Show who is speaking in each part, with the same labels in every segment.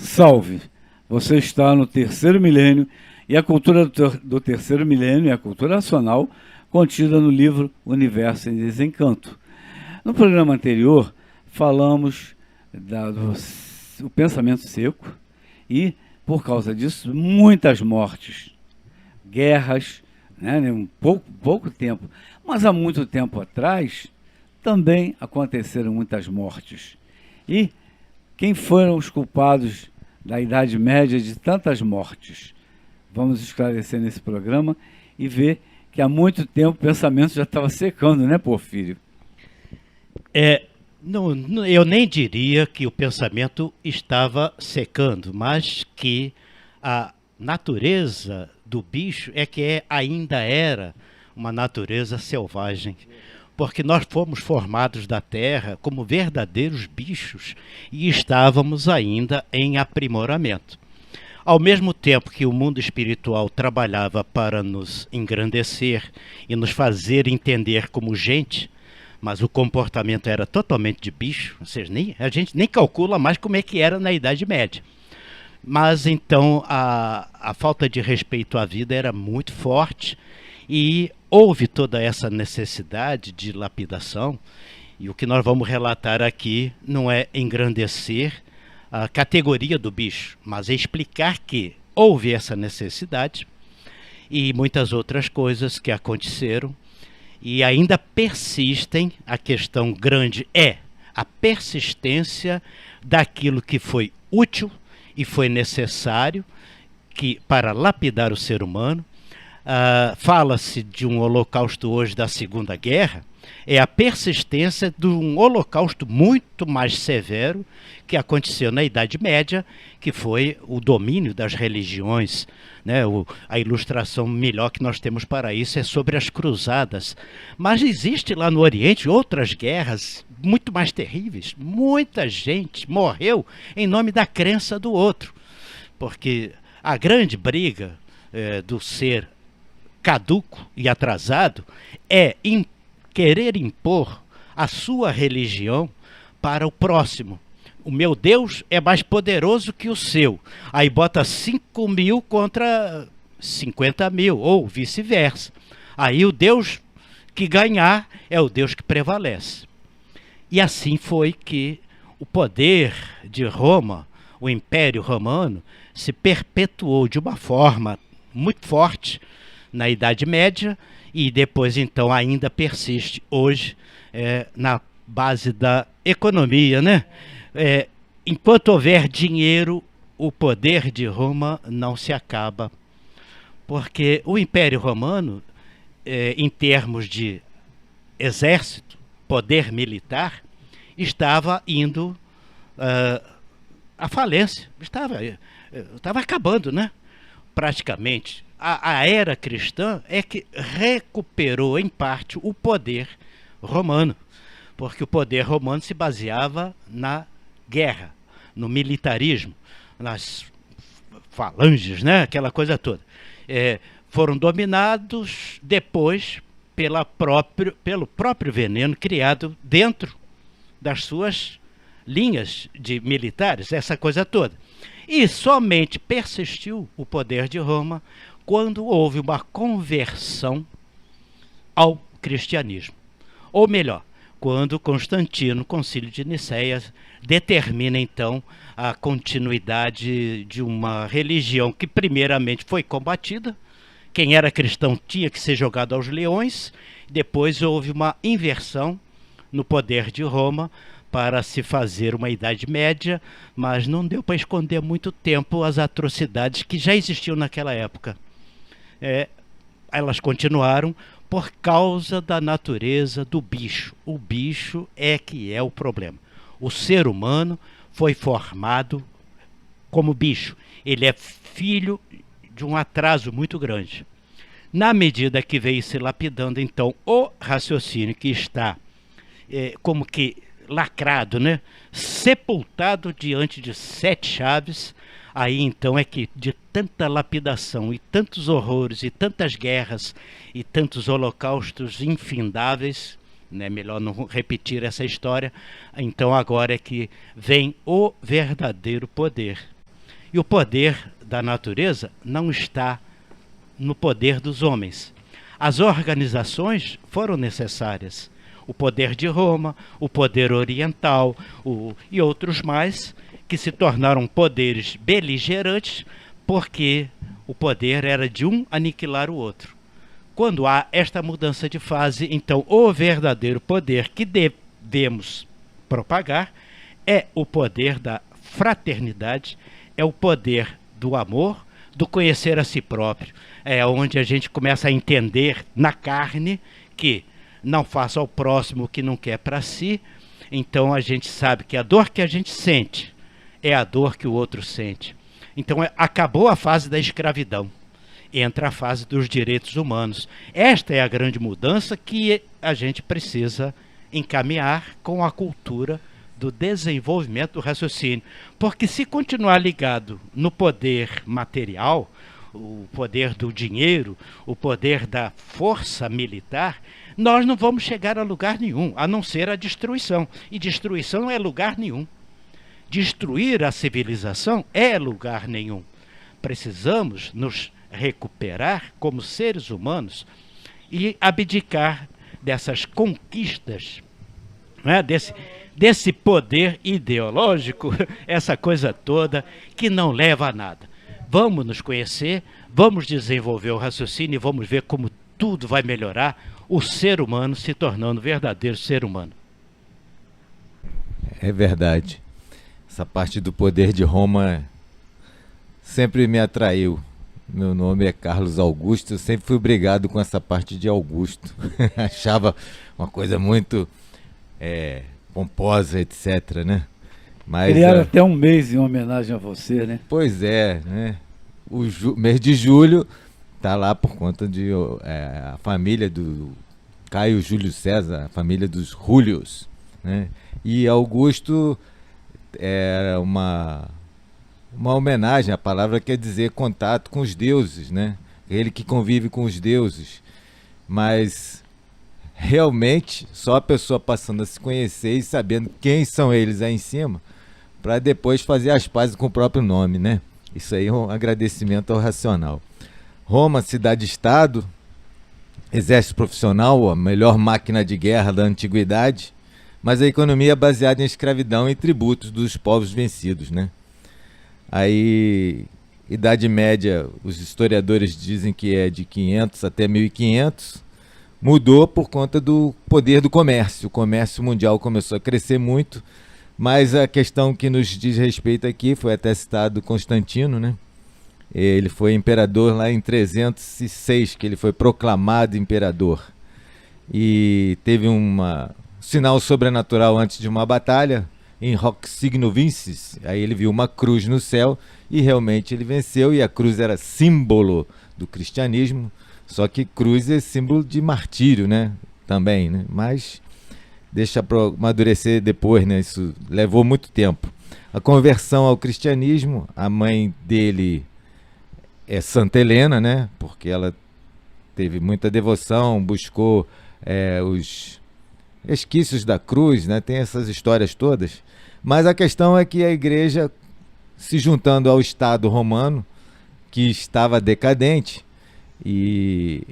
Speaker 1: Salve! Você está no terceiro milênio e a cultura do terceiro milênio é a cultura racional contida no livro Universo em Desencanto. No programa anterior, falamos do pensamento seco e, por causa disso, muitas mortes, guerras, né, em pouco tempo. Mas há muito tempo atrás também aconteceram muitas mortes. E quem foram os culpados da Idade Média de tantas mortes? Vamos esclarecer nesse programa e ver que há muito tempo o pensamento já estava secando, né, Porfírio?
Speaker 2: Eu nem diria que o pensamento estava secando, mas que a natureza do bicho ainda era uma natureza selvagem. Porque nós fomos formados da terra como verdadeiros bichos e estávamos ainda em aprimoramento. Ao mesmo tempo que o mundo espiritual trabalhava para nos engrandecer e nos fazer entender como gente, mas o comportamento era totalmente de bicho, ou seja, a gente nem calcula mais como é que era na Idade Média. Mas então a falta de respeito à vida era muito forte e houve toda essa necessidade de lapidação, e o que nós vamos relatar aqui não é engrandecer a categoria do bicho, mas é explicar que houve essa necessidade e muitas outras coisas que aconteceram e ainda persistem. A questão grande é a persistência daquilo que foi útil e foi necessário para lapidar o ser humano. Fala-se de um holocausto hoje da Segunda Guerra, é a persistência de um holocausto muito mais severo que aconteceu na Idade Média, que foi o domínio das religiões, né? A ilustração melhor que nós temos para isso é sobre as cruzadas. Mas existe lá no Oriente outras guerras muito mais terríveis. Muita gente morreu em nome da crença do outro, porque a grande briga do ser caduco e atrasado é querer impor a sua religião para o próximo. O meu Deus é mais poderoso que o seu. Aí bota 5.000 contra 50.000, ou vice-versa. Aí o Deus que ganhar é o Deus que prevalece. E assim foi que o poder de Roma, o Império Romano, se perpetuou de uma forma muito forte na Idade Média e depois então ainda persiste hoje na base da economia, né? Enquanto houver dinheiro, o poder de Roma não se acaba, porque o Império Romano, em termos de exército, poder militar, estava indo à falência, estava acabando, né? Praticamente. A era cristã é que recuperou em parte o poder romano, porque o poder romano se baseava na guerra, no militarismo, nas falanges, né? Aquela coisa toda. Foram dominados depois pelo próprio veneno criado dentro das suas linhas de militares, essa coisa toda. E somente persistiu o poder de Roma quando houve uma conversão ao cristianismo. Ou melhor, quando Constantino, Concílio de Nicéia, determina então a continuidade de uma religião que primeiramente foi combatida. Quem era cristão tinha que ser jogado aos leões. Depois houve uma inversão no poder de Roma para se fazer uma Idade Média, mas não deu para esconder muito tempo as atrocidades que já existiam naquela época. Elas continuaram por causa da natureza do bicho. O bicho é que é o problema. O ser humano foi formado como bicho. Ele é filho de um atraso muito grande. Na medida que veio se lapidando, então, o raciocínio que está como que lacrado, né? Sepultado diante de 7 chaves, aí então é que de tanta lapidação e tantos horrores e tantas guerras e tantos holocaustos infindáveis, né? Melhor não repetir essa história, então agora é que vem o verdadeiro poder. E o poder da natureza não está no poder dos homens. As organizações foram necessárias. O poder de Roma, o poder oriental e outros mais, que se tornaram poderes beligerantes, porque o poder era de um aniquilar o outro. Quando há esta mudança de fase, então o verdadeiro poder que devemos propagar é o poder da fraternidade, é o poder do amor, do conhecer a si próprio. É onde a gente começa a entender na carne que não faça ao próximo o que não quer para si. Então a gente sabe que a dor que a gente sente é a dor que o outro sente. Então acabou a fase da escravidão, entra a fase dos direitos humanos. Esta é a grande mudança que a gente precisa encaminhar com a cultura do desenvolvimento do raciocínio. Porque se continuar ligado no poder material, o poder do dinheiro, o poder da força militar, nós não vamos chegar a lugar nenhum, a não ser a destruição. E destruição não é lugar nenhum. Destruir a civilização é lugar nenhum. Precisamos nos recuperar como seres humanos e abdicar dessas conquistas, né? Desse poder ideológico, essa coisa toda que não leva a nada. Vamos nos conhecer, vamos desenvolver o raciocínio e vamos ver como tudo vai melhorar, o ser humano se tornando verdadeiro ser humano.
Speaker 3: É verdade. Essa parte do poder de Roma sempre me atraiu. Meu nome é Carlos Augusto, eu sempre fui brigado com essa parte de Augusto. Achava uma coisa muito pomposa, etc, né? Mas,
Speaker 1: criaram até um mês em homenagem a você, né?
Speaker 3: Pois é, né? O mês de julho tá lá por conta de a família do Caio Júlio César, a família dos Júlios, né? E Augusto era uma homenagem, a palavra quer dizer contato com os deuses, né? Ele que convive com os deuses. Mas realmente só a pessoa passando a se conhecer e sabendo quem são eles aí em cima, para depois fazer as pazes com o próprio nome, né? Isso aí é um agradecimento ao racional. Roma, cidade-estado, exército profissional, a melhor máquina de guerra da antiguidade, mas a economia é baseada em escravidão e tributos dos povos vencidos, né? Aí, Idade Média, os historiadores dizem que é de 500 até 1500, mudou por conta do poder do comércio. O comércio mundial começou a crescer muito, mas a questão que nos diz respeito aqui, foi até citado Constantino, né? Ele foi imperador lá em 306, que ele foi proclamado imperador. E teve um sinal sobrenatural antes de uma batalha, em Hoc Signo Vincis. Aí ele viu uma cruz no céu e realmente ele venceu, e a cruz era símbolo do cristianismo, só que cruz é símbolo de martírio, né? Também, né? Mas deixa para amadurecer depois, né? Isso levou muito tempo. A conversão ao cristianismo, a mãe dele é Santa Helena, né? Porque ela teve muita devoção, buscou os resquícios da cruz, né? Tem essas histórias todas. Mas a questão é que a igreja, se juntando ao Estado romano, que estava decadente, e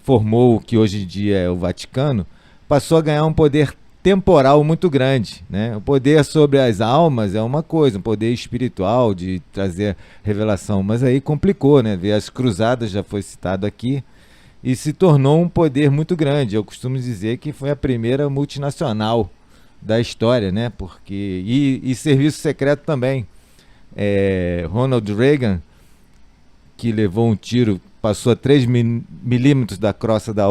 Speaker 3: formou o que hoje em dia é o Vaticano, passou a ganhar um poder temporal muito grande, né? O poder sobre as almas é uma coisa, um poder espiritual de trazer revelação, mas aí complicou, né? Ver as cruzadas, já foi citado aqui, e se tornou um poder muito grande. Eu costumo dizer que foi a primeira multinacional da história, né? Porque e serviço secreto também. Ronald Reagan, que levou um tiro, passou a 3 milímetros da crosta da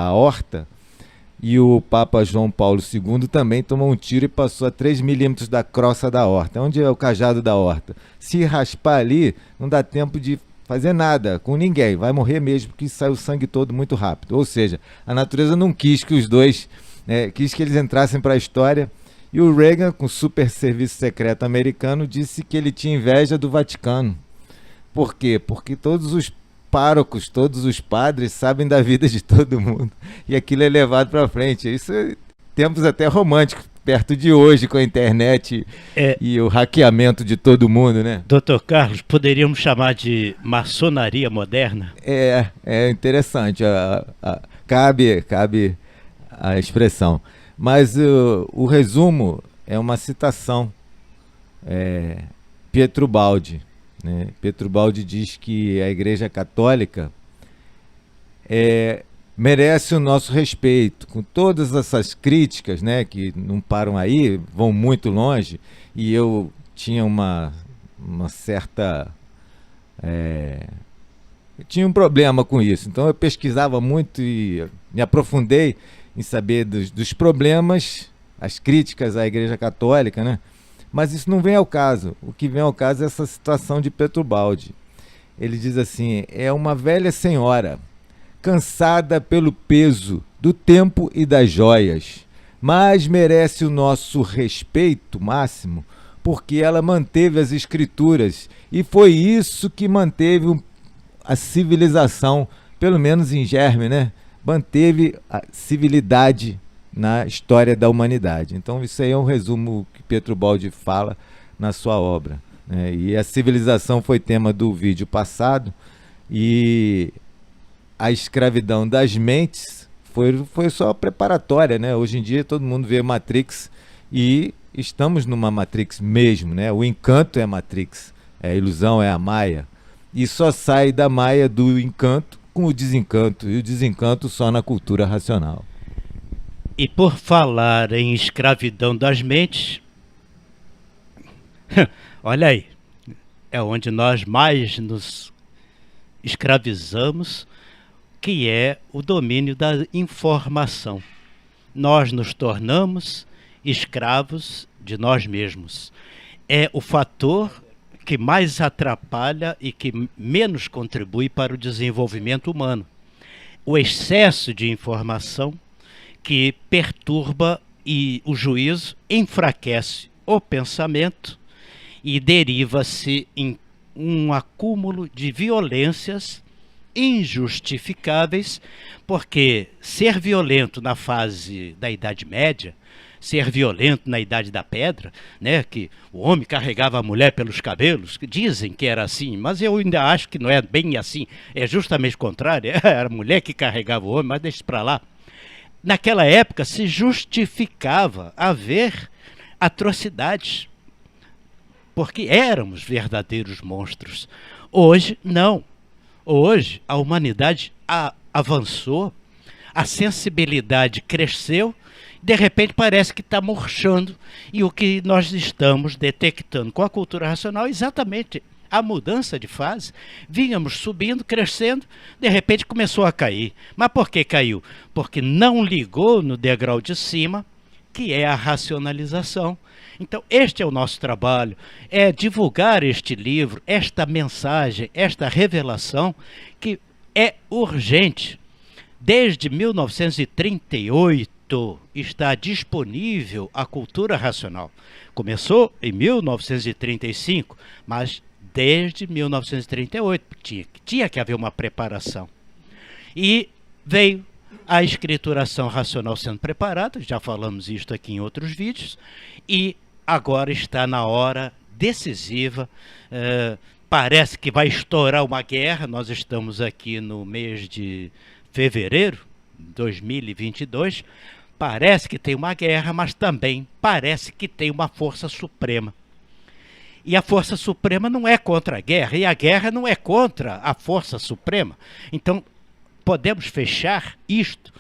Speaker 3: aorta, e o Papa João Paulo II também tomou um tiro e passou a 3 milímetros da crosta da aorta. Onde é o cajado da aorta? Se raspar ali, não dá tempo de fazer nada com ninguém, vai morrer mesmo, porque sai o sangue todo muito rápido. Ou seja, a natureza não quis que os dois, quis que eles entrassem para a história. E o Reagan, com o super serviço secreto americano, disse que ele tinha inveja do Vaticano. Por quê? Porque todos os párocos, todos os padres sabem da vida de todo mundo, e aquilo é levado para frente. Isso é tempos até românticos, perto de hoje com a internet e o hackeamento de todo mundo, né?
Speaker 2: Doutor Carlos, poderíamos chamar de maçonaria moderna?
Speaker 3: É interessante, cabe a expressão. Mas o resumo é uma citação, Pietro Baldi, né? Pietro Baldi diz que a Igreja Católica merece o nosso respeito, com todas essas críticas, né, que não param aí, vão muito longe, e eu tinha uma certa... eu tinha um problema com isso, então eu pesquisava muito e me aprofundei em saber dos problemas, as críticas à Igreja Católica, né? Mas isso não vem ao caso. O que vem ao caso é essa situação de Pietro Baldi. Ele diz assim: é uma velha senhora, cansada pelo peso do tempo e das joias, mas merece o nosso respeito máximo, porque ela manteve as escrituras, e foi isso que manteve a civilização, pelo menos em germe, né? Manteve a civilidade na história da humanidade. Então isso aí é um resumo que Pietro Baldi fala na sua obra, né? E a civilização foi tema do vídeo passado, e a escravidão das mentes foi só preparatória, né? Hoje em dia todo mundo vê Matrix e estamos numa Matrix mesmo, né? O encanto é a Matrix, a ilusão é a Maia, e só sai da Maia do encanto com o desencanto, e o desencanto só na cultura racional.
Speaker 2: E por falar em escravidão das mentes, olha aí, é onde nós mais nos escravizamos, que é o domínio da informação. Nós nos tornamos escravos de nós mesmos. É o fator que mais atrapalha e que menos contribui para o desenvolvimento humano. O excesso de informação que perturba o juízo, enfraquece o pensamento e deriva-se em um acúmulo de violências injustificáveis, porque ser violento na fase da Idade Média, ser violento na Idade da Pedra, né, que o homem carregava a mulher pelos cabelos, dizem que era assim, mas eu ainda acho que não é bem assim, é justamente o contrário, era a mulher que carregava o homem, mas deixa para lá. Naquela época se justificava haver atrocidades, porque éramos verdadeiros monstros. Hoje, não. Hoje, a humanidade avançou, a sensibilidade cresceu, de repente parece que está murchando, e o que nós estamos detectando com a cultura racional é exatamente a mudança de fase. Vínhamos subindo, crescendo, de repente começou a cair. Mas por que caiu? Porque não ligou no degrau de cima, que é a racionalização. Então este é o nosso trabalho, é divulgar este livro, esta mensagem, esta revelação, que é urgente. Desde 1938 está disponível a cultura racional. Começou em 1935, mas desde 1938 tinha que haver uma preparação. E veio a escrituração racional sendo preparada, já falamos isto aqui em outros vídeos, e agora está na hora decisiva. Parece que vai estourar uma guerra. Nós estamos aqui no mês de fevereiro de 2022. Parece que tem uma guerra, mas também parece que tem uma força suprema. E a força suprema não é contra a guerra, e a guerra não é contra a força suprema. Então, podemos fechar isto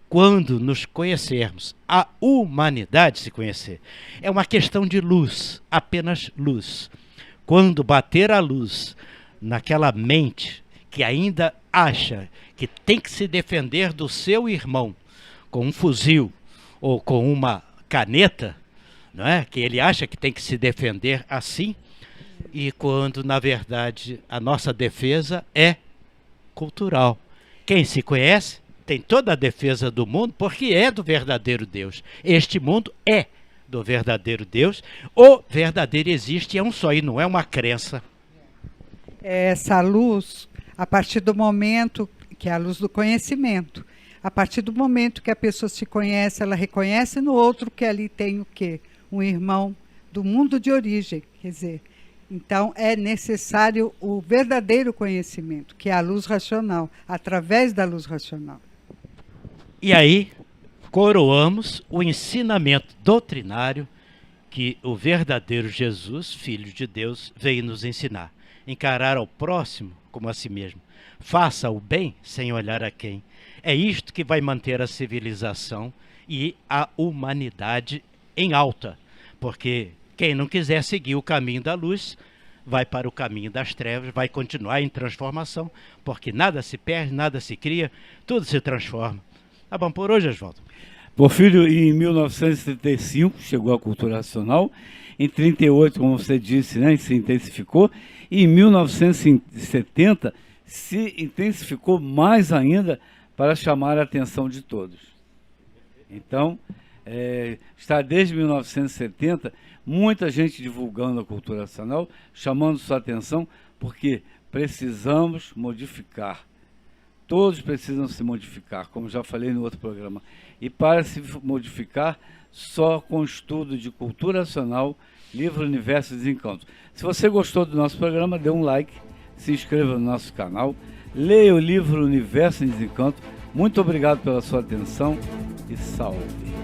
Speaker 2: quando nos conhecermos, a humanidade se conhecer. É uma questão de luz, apenas luz. Quando bater a luz naquela mente que ainda acha que tem que se defender do seu irmão com um fuzil ou com uma caneta, não é? Que ele acha que tem que se defender assim, e quando, na verdade, a nossa defesa é cultural. Quem se conhece tem toda a defesa do mundo, porque é do verdadeiro Deus. Este mundo é do verdadeiro Deus. O verdadeiro existe, é um só, e não é uma crença.
Speaker 4: Essa luz, a partir do momento que é a luz do conhecimento, A partir do momento que a pessoa se conhece, ela reconhece no outro que ali tem o quê? Um irmão do mundo de origem, quer dizer, então é necessário o verdadeiro conhecimento, que é a luz racional, através da luz racional.
Speaker 2: E aí, coroamos o ensinamento doutrinário que o verdadeiro Jesus, Filho de Deus, veio nos ensinar. Encarar ao próximo como a si mesmo. Faça o bem sem olhar a quem. É isto que vai manter a civilização e a humanidade em alta. Porque quem não quiser seguir o caminho da luz, vai para o caminho das trevas, vai continuar em transformação, porque nada se perde, nada se cria, tudo se transforma. Tá bom por hoje, Oswaldo?
Speaker 1: Porfírio, em 1935, chegou a cultura racional. Em 1938, como você disse, né, se intensificou. E em 1970, se intensificou mais ainda para chamar a atenção de todos. Então, está desde 1970, muita gente divulgando a cultura racional, chamando sua atenção, porque precisamos modificar. Todos precisam se modificar, como já falei no outro programa. E para se modificar, só com estudo de cultura racional, livro Universo e Desencanto. Se você gostou do nosso programa, dê um like, se inscreva no nosso canal, leia o livro Universo e Desencanto. Muito obrigado pela sua atenção e salve!